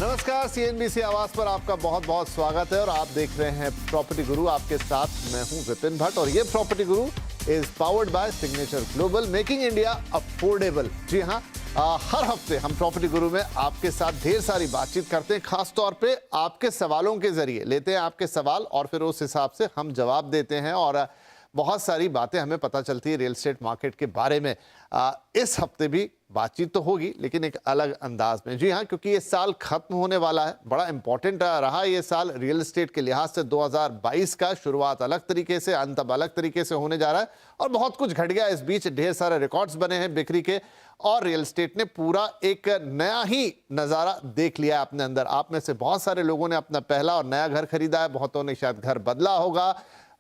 नमस्कार, सीएनबीसी आवाज पर आपका बहुत बहुत स्वागत है और आप देख रहे हैं प्रॉपर्टी गुरु। आपके साथ मैं हूं विपिन भट्ट और ये Property Guru is powered by Signature Global, making India affordable. जी हां, हर हफ्ते हम प्रॉपर्टी गुरु में आपके साथ ढेर सारी बातचीत करते हैं, खास तौर पे आपके सवालों के जरिए लेते हैं आपके सवाल और फिर उस हिसाब से हम जवाब देते हैं और बहुत सारी बातें हमें पता चलती है रियल एस्टेट मार्केट के बारे में। इस हफ्ते भी बातचीत तो होगी लेकिन एक अलग अंदाज में। जी हाँ, क्योंकि ये साल खत्म होने वाला है, बड़ा इंपॉर्टेंट रहा ये साल रियल एस्टेट के लिहाज से। 2022 का शुरुआत अलग तरीके से, अंत अब अलग तरीके से होने जा रहा है और बहुत कुछ घट गया इस बीच। ढेर सारे रिकॉर्ड्स बने हैं बिक्री के और रियल एस्टेट ने पूरा एक नया ही नज़ारा देख लिया है अपने अंदर। आप में से बहुत सारे लोगों ने अपना पहला और नया घर खरीदा है, बहुतों ने शायद घर बदला होगा,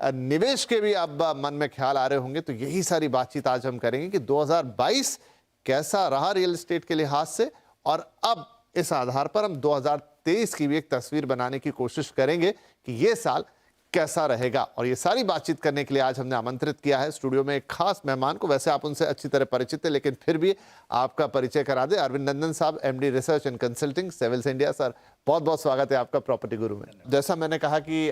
निवेश के भी अब मन में ख्याल आ रहे होंगे। तो यही सारी बातचीत आज हम करेंगे कि 2022 कैसा रहा रियल एस्टेट के लिहाज से और अब इस आधार पर हम 2023 की भी एक तस्वीर बनाने की कोशिश करेंगे कि ये साल कैसा रहेगा। और ये सारी बातचीत करने के लिए आज हमने आमंत्रित किया है स्टूडियो में एक खास मेहमान को। वैसे आप उनसे अच्छी तरह परिचित हैं लेकिन फिर भी आपका परिचय करा दे। अरविंद नंदन साहब, MD research and consulting, Savills India. Sir, बहुत बहुत स्वागत है आपका प्रॉपर्टी गुरु में। जैसा मैंने कहा कि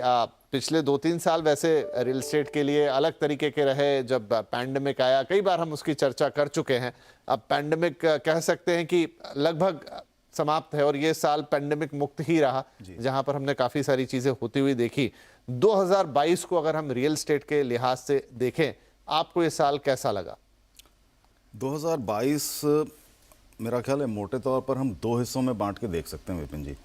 पिछले 2-3 साल वैसे रियल एस्टेट के लिए अलग तरीके के रहे। जब पैंडेमिक आया, कई बार हम उसकी चर्चा कर चुके हैं। अब पैंडेमिक कह सकते हैं कि लगभग समाप्त है और ये साल पैंडेमिक मुक्त ही रहा, जहां पर हमने काफी सारी चीजें होती हुई देखी। 2022 को अगर हम रियल एस्टेट के लिहाज से देखें, आपको ये साल कैसा लगा? 2022 मेरा ख्याल है मोटे तौर पर हम 2 हिस्सों में बांट के देख सकते हैं विपिन जी।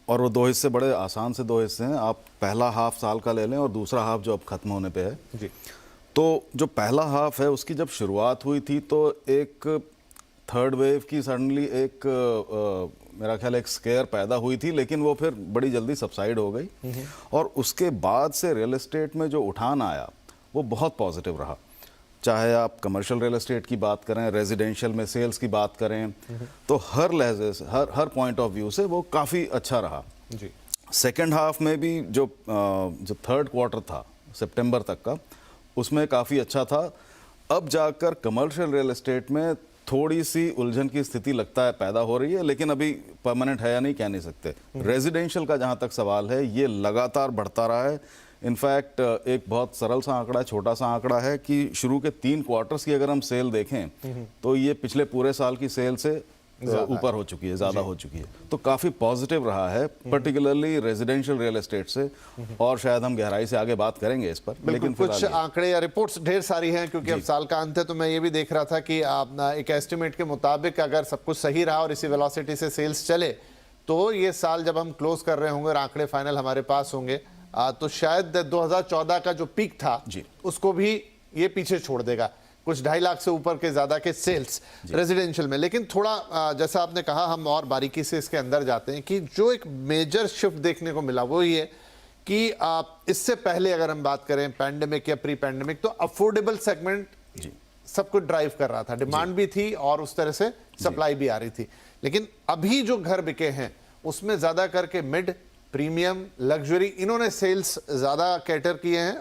और वो 2 हिस्से बड़े आसान से 2 हिस्से हैं। आप पहला हाफ साल का ले लें और दूसरा हाफ जो अब खत्म होने पे है जी। तो जो पहला हाफ है उसकी जब शुरुआत हुई थी तो एक थर्ड वेव की सडनली एक मेरा ख्याल एक स्केयर पैदा हुई थी, लेकिन वो फिर बड़ी जल्दी सबसाइड हो गई और उसके बाद से रियल एस्टेट में जो उठान आया वो बहुत पॉजिटिव रहा। चाहे आप कमर्शियल रियल एस्टेट की बात करें, रेजिडेंशियल में सेल्स की बात करें, तो हर लहजे से, हर पॉइंट ऑफ व्यू से वो काफ़ी अच्छा रहा जी। सेकेंड हाफ में भी जो थर्ड क्वार्टर था सितंबर तक का, उसमें काफ़ी अच्छा था। अब जाकर कमर्शियल रियल एस्टेट में थोड़ी सी उलझन की स्थिति लगता है पैदा हो रही है, लेकिन अभी परमानेंट है या नहीं कह नहीं सकते। रेजिडेंशियल का जहाँ तक सवाल है, ये लगातार बढ़ता रहा है। इनफैक्ट एक बहुत सरल सा आंकड़ा है, छोटा सा आंकड़ा है कि शुरू के 3 क्वार्टर्स की अगर हम सेल देखें तो ये पिछले पूरे साल की सेल से ऊपर हो चुकी है, ज़्यादा हो चुकी है। तो काफ़ी पॉजिटिव रहा है, पर्टिकुलरली रेजिडेंशियल रियल एस्टेट से। और शायद हम गहराई से आगे बात करेंगे इस पर, लेकिन कुछ आंकड़े या रिपोर्ट्स ढेर सारी हैं क्योंकि अब साल का अंत है। तो मैं ये भी देख रहा था कि एक एस्टिमेट के मुताबिक अगर सब कुछ सही रहा और इसी वेलोसिटी से सेल्स चले तो ये साल जब हम क्लोज कर रहे होंगे और आंकड़े फाइनल हमारे पास होंगे तो शायद 2014 का जो पीक था उसको भी ये पीछे छोड़ देगा। कुछ 2.5 लाख से ऊपर के ज्यादा के सेल्स रेजिडेंशियल में। लेकिन थोड़ा जैसा आपने कहा, हम और बारीकी से इसके अंदर जाते हैं कि जो एक मेजर शिफ्ट देखने को मिला वो ये कि इससे पहले अगर हम बात करें पैंडेमिक या प्री पैंडेमिक, तो अफोर्डेबल सेगमेंट सब कुछ ड्राइव कर रहा था। डिमांड भी थी और उस तरह से सप्लाई भी आ रही थी। लेकिन अभी जो घर बिके हैं उसमें ज्यादा करके मिड, प्रीमियम, लग्जरी, इन्होंने सेल्स ज्यादा कैटर किए हैं